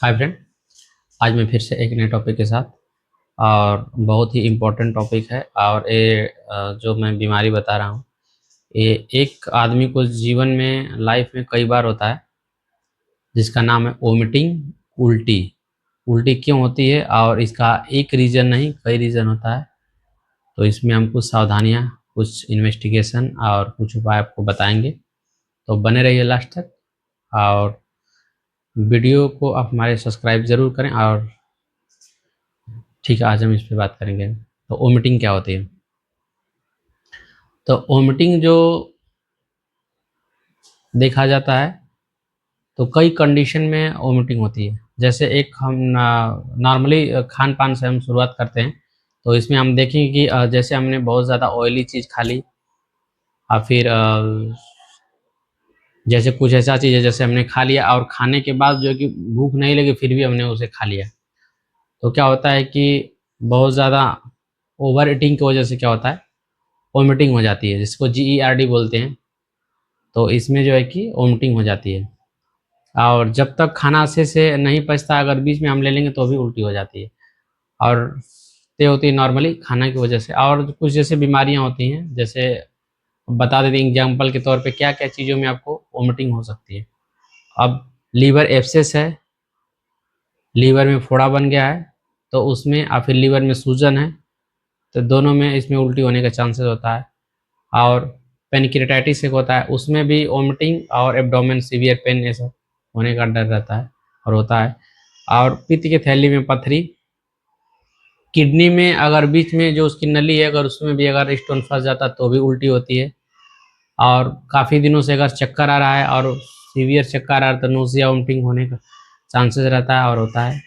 Hi friend. आज मैं फिर से एक नए टॉपिक के साथ और बहुत ही इम्पोर्टेंट टॉपिक है। और ये जो मैं बीमारी बता रहा हूँ, ये एक आदमी को जीवन में लाइफ में कई बार होता है, जिसका नाम है वोमिटिंग उल्टी। उल्टी क्यों होती है और इसका एक रीज़न नहीं कई रीज़न होता है। तो इसमें हम कुछ सावधानियाँ, कुछ इन्वेस्टिगेशन और कुछ उपाय आपको बताएंगे। तो बने रहिए लास्ट तक। और वीडियो को आप हमारे सब्सक्राइब ज़रूर करें। और ठीक है, आज हम इस पे बात करेंगे। तो वोमिटिंग क्या होती है? तो वोमिटिंग जो देखा जाता है, तो कई कंडीशन में वोमिटिंग होती है। जैसे एक हम नॉर्मली खान पान से हम शुरुआत करते हैं। तो इसमें हम देखेंगे कि जैसे हमने बहुत ज़्यादा ऑयली चीज़ खा ली, और फिर जैसे कुछ ऐसा चीज़ है जैसे हमने खा लिया और खाने के बाद जो है कि भूख नहीं लगी फिर भी हमने उसे खा लिया। तो क्या होता है कि बहुत ज़्यादा ओवर ईटिंग की वजह से क्या होता है, वोमिटिंग हो जाती है, जिसको GERD बोलते हैं। तो इसमें जो है कि वोमिटिंग हो जाती है। और जब तक खाना अच्छे से नहीं पचता, अगर बीच में हम ले लेंगे तो भी उल्टी हो जाती है। और ये होती है नॉर्मली खाना की वजह से। और कुछ जैसे बीमारियां होती हैं, जैसे बता देते हैं एग्जाम्पल के तौर पे क्या क्या चीज़ों में आपको वोमिटिंग हो सकती है। अब लीवर एब्सेस है, लीवर में फोड़ा बन गया है, तो उसमें या फिर लीवर में सूजन है, तो दोनों में इसमें उल्टी होने का चांसेस होता है। और पेनक्रियाटाइटिस एक होता है, उसमें भी वोमिटिंग और एब्डोमेन सीवियर पेन ऐसा होने का डर रहता है और होता है। और पित्त की थैली में पथरी, किडनी में अगर बीच में जो उसकी नली है अगर उसमें भी अगर स्टोन फंस जाता तो भी उल्टी होती है। और काफ़ी दिनों से अगर चक्कर आ रहा है और सीवियर चक्कर आ रहा है तो नोज़िया वोमिटिंग होने का चांसेस रहता है और होता है।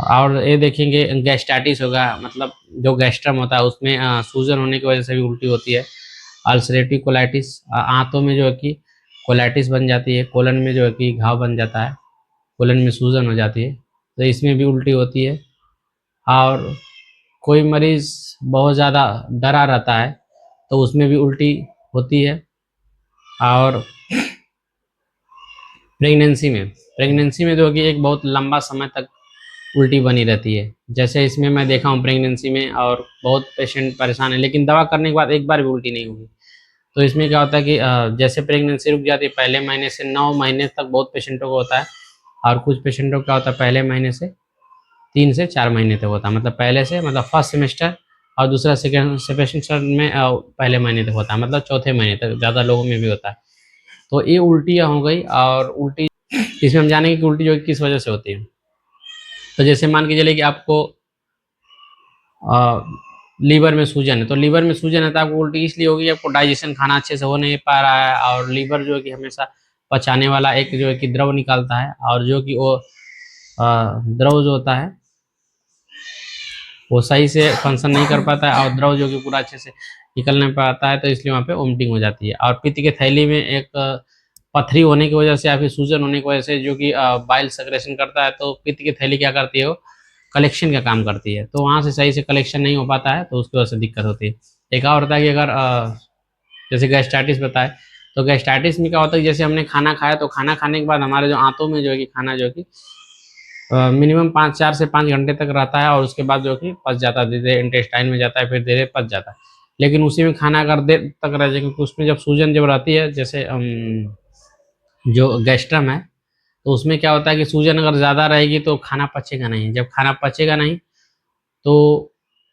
और ये देखेंगे गैस्ट्राइटिस होगा, मतलब जो गैस्ट्रम होता है उसमें सूजन होने की वजह से भी उल्टी होती है। अल्सरेटिव कोलाइटिस, आंतों में जो है कि कोलाइटिस बन जाती है, कोलन में जो है कि घाव बन जाता है, कोलन में सूजन हो जाती है, तो इसमें भी उल्टी होती है। और कोई मरीज़ बहुत ज़्यादा डरा रहता है तो उसमें भी उल्टी होती है। और प्रेगनेंसी में जो है कि एक बहुत लंबा समय तक उल्टी बनी रहती है। जैसे इसमें मैं देखा हूँ प्रेगनेंसी में, और बहुत पेशेंट परेशान है लेकिन दवा करने के बाद एक बार भी उल्टी नहीं हुई। तो इसमें क्या होता है कि जैसे प्रेगनेंसी रुक जाती है पहले महीने से 9 महीने तक बहुत पेशेंटों को होता है। और कुछ पेशेंटों को क्या होता है पहले महीने से 3 से 4 महीने तक होता है, मतलब पहले से मतलब फर्स्ट सेमेस्टर और दूसरा सेकेंड सेमेस्टर में पहले महीने तक होता है, मतलब चौथे महीने तक ज़्यादा लोगों में भी होता है। तो ये उल्टियाँ हो गई। और उल्टी इसमें हम जानेंगे कि उल्टी जो है किस वजह से होती है। तो जैसे मान के चलिए कि आपको लीवर में सूजन है, तो लीवर में सूजन है तो आपको उल्टी इसलिए होगी, आपको डाइजेशन खाना अच्छे से हो नहीं पा रहा है। और लीवर जो है कि हमेशा पचाने वाला एक जो है कि द्रव निकालता है, और जो कि वो द्रव जो होता है वो सही से फंक्शन नहीं कर पाता है, और द्रव जो कि पूरा अच्छे से निकल नहीं पाता है, तो इसलिए वहाँ पे वोमिटिंग हो जाती है। और पित्त की थैली में एक पथरी होने की वजह से या फिर सूजन होने की वजह से जो कि बाइल सेक्रेशन करता है, तो पित्त की थैली क्या करती है, वो कलेक्शन का काम करती है, तो वहाँ से सही से कलेक्शन नहीं हो पाता है, तो उसकी वजह से दिक्कत होती है। एक और होता है कि अगर जैसे गैस्ट्राइटिस बताए, तो गैस्ट्राइटिस में क्या होता है जैसे हमने खाना खाया तो खाना खाने के बाद हमारे जो आंतों में जो है कि खाना जो है कि मिनिमम 4 से 5 घंटे तक रहता है, और उसके बाद जो कि पच जाता है, धीरे इंटेस्टाइन में जाता है, फिर धीरे पच जाता है। लेकिन उसी में खाना अगर देर तक रह जाए, क्योंकि उसमें जब सूजन जब रहती है, जैसे जो गैस्ट्रम है, तो उसमें क्या होता है कि सूजन अगर ज़्यादा रहेगी तो खाना पचेगा नहीं, जब खाना पचेगा नहीं तो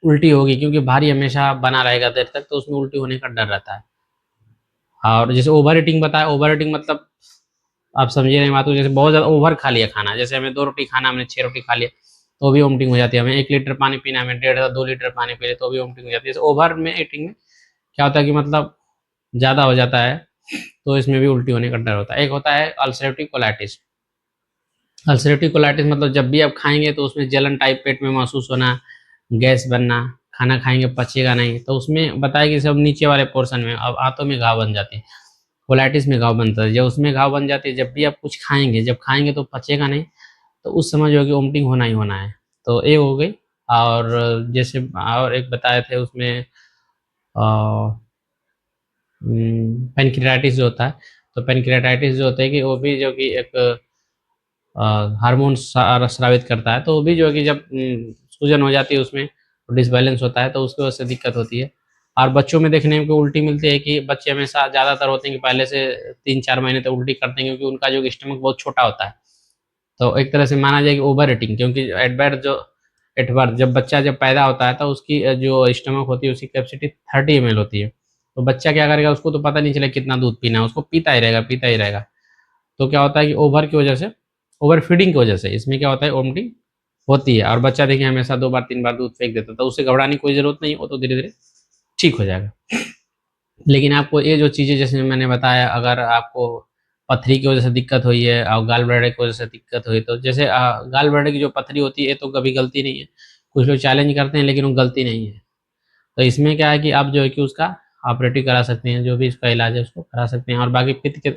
उल्टी होगी, क्योंकि भारी हमेशा बना रहेगा देर तक, तो उसमें उल्टी होने का डर रहता है। और जैसे ओवर ईटिंग बताया, ओवर ईटिंग मतलब आप समझिए नहीं बात को, जैसे बहुत ज़्यादा ओवर खा लिया खाना, जैसे हमें 2 रोटी खाना, हमने 6 रोटी खा लिया तो भी वोमिटिंग हो जाती है। हमें 1 लीटर पानी पीना है, हमें 1.5 से 2 लीटर पानी पी ले तो भी वोमिटिंग हो जाती है। जैसे ओवर में ईटिंग में क्या होता है कि मतलब ज़्यादा हो जाता है, तो इसमें भी उल्टी होने का डर होता है। एक होता है अल्सरेटिव कोलाइटिस। अल्सरेटिव कोलाइटिस मतलब जब भी आप खाएँगे तो उसमें जलन टाइप पेट में महसूस होना, गैस बनना, खाना खाएँगे पचेगा नहीं, तो उसमें बताया कि सब नीचे वाले पोर्शन में अब आंतों में घाव बन जाते हैं। कोलाइटिस में घाव बनता है, जब उसमें घाव बन जाती है, जब भी आप कुछ खाएँगे, जब खाएँगे तो पचेगा नहीं, तो उस समय जो है कि वोमिटिंग होना ही होना है। तो ये हो गई। और जैसे और एक बताए थे उसमें पेनक्रियाटिस जो होता है, तो पेनक्रियाटाइटिस जो होता है कि वो भी जो कि एक हार्मोन स्रावित करता है, तो वो भी जो है कि जब सूजन हो जाती है उसमें डिसबैलेंस होता है, तो उसकी वजह से दिक्कत होती है। और बच्चों में देखने को उल्टी मिलती है कि बच्चे हमेशा ज़्यादातर होते हैं कि पहले से 3-4 महीने तक उल्टी करते हैं, क्योंकि उनका जो स्टमक बहुत छोटा होता है। तो एक तरह से माना जाए कि ओवर ईटिंग, क्योंकि एट बर्थ जब बच्चा जब पैदा होता है तो उसकी जो स्टमक होती है उसकी कैपेसिटी 30 ml होती है। तो बच्चा क्या करेगा, उसको तो पता नहीं चले कितना दूध पीना है, उसको पीता ही रहेगा, पीता ही रहेगा। तो क्या होता है कि ओवर की वजह से, ओवर फीडिंग की वजह से इसमें क्या होता है, वोमिटिंग होती है। और बच्चा देखिए हमेशा 2 बार 3 बार दूध फेंक देता है, तो उससे घबराने की कोई ज़रूरत नहीं है, वो तो धीरे-धीरे ठीक हो जाएगा। लेकिन आपको ये जो चीज़ें जैसे मैंने बताया, अगर आपको पथरी की वजह से दिक्कत हुई है और गॉल ब्लैडर की वजह से दिक्कत हुई, तो जैसे गॉल ब्लैडर की जो पथरी होती है ये तो कभी गलती नहीं है। कुछ लोग चैलेंज करते हैं लेकिन वो गलती नहीं है। तो इसमें क्या है कि आप जो है कि उसका ऑपरेटिव करा सकते हैं, जो भी इसका इलाज है उसको करा सकते हैं। और बाकी पित्त के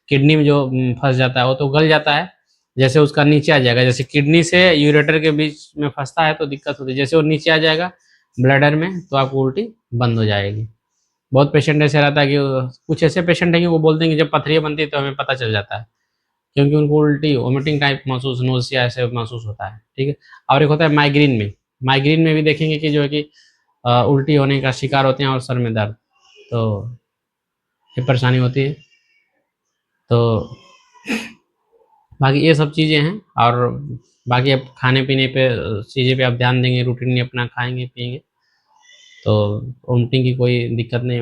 किडनी में जो फँस जाता है वो तो गल जाता है, जैसे उसका नीचे आ जाएगा, जैसे किडनी से यूरेटर के बीच में फँसता है तो दिक्कत होती है, जैसे वो नीचे आ जाएगा ब्लैडर में तो आपको उल्टी बंद हो जाएगी। बहुत पेशेंट ऐसे रहता है कि कुछ ऐसे पेशेंट हैं कि वो बोलते हैं कि जब पथरियाँ बनती है तो हमें पता चल जाता है, क्योंकि उनको उल्टी वोमिटिंग टाइप महसूस, नोज़िया ऐसे महसूस होता है, ठीक है। और एक होता है माइग्रेन में, माइग्रेन में भी देखेंगे कि जो है कि उल्टी होने का शिकार होते हैं और सर में दर्द, तो ये परेशानी होती है। तो बाकी ये सब चीज़ें हैं। और बाकी अब खाने-पीने पे चीज़ें पे आप ध्यान देंगे, रूटीन अपना खाएँगे, पिएँगे, तो वोमिटिंग की कोई दिक्कत नहीं हो